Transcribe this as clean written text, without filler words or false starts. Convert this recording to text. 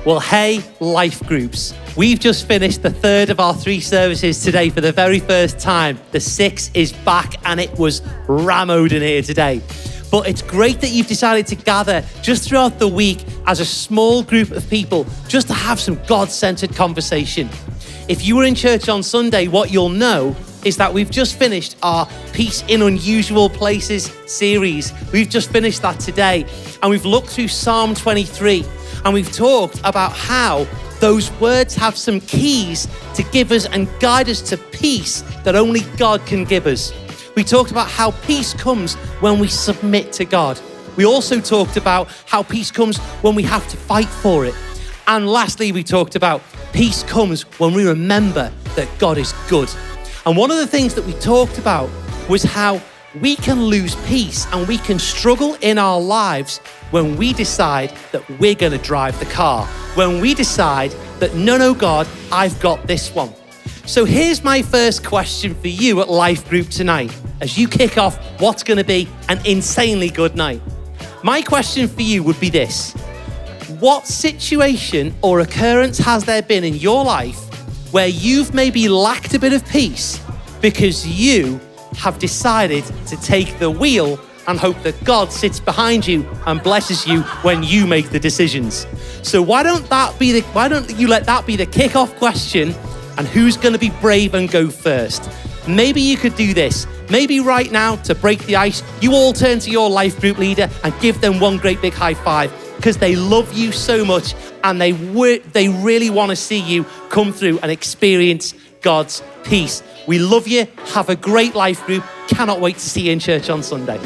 Well, hey, life groups. We've just finished the third of our 3 services today for the very first time. The 6 is back and it was rammed in here today. But it's great that you've decided to gather just throughout the week as a small group of people just to have some God-centered conversation. If you were in church on Sunday, what you'll know is that we've just finished our Peace in Unusual Places series. We've just finished that today, and we've looked through Psalm 23, and we've talked about how those words have some keys to give us and guide us to peace that only God can give us. We talked about how peace comes when we submit to God. We also talked about how peace comes when we have to fight for it. And lastly, we talked about peace comes when we remember that God is good. And one of the things that we talked about was how we can lose peace and we can struggle in our lives when we decide that we're going to drive the car. When we decide that, no, God, I've got this one. So here's my first question for you at Life Group tonight, as you kick off what's going to be an insanely good night. My question for you would be this. What situation or occurrence has there been in your life where you've maybe lacked a bit of peace because you have decided to take the wheel and hope that God sits behind you and blesses you when you make the decisions? So why don't you let that be the kickoff question, and who's going to be brave and go first? Maybe you could do this. Maybe right now, to break the ice, you all turn to your life group leader and give them one great big high five, because they love you so much and they really want to see you come through and experience God's peace. We love you. Have a great life group. Cannot wait to see you in church on Sunday.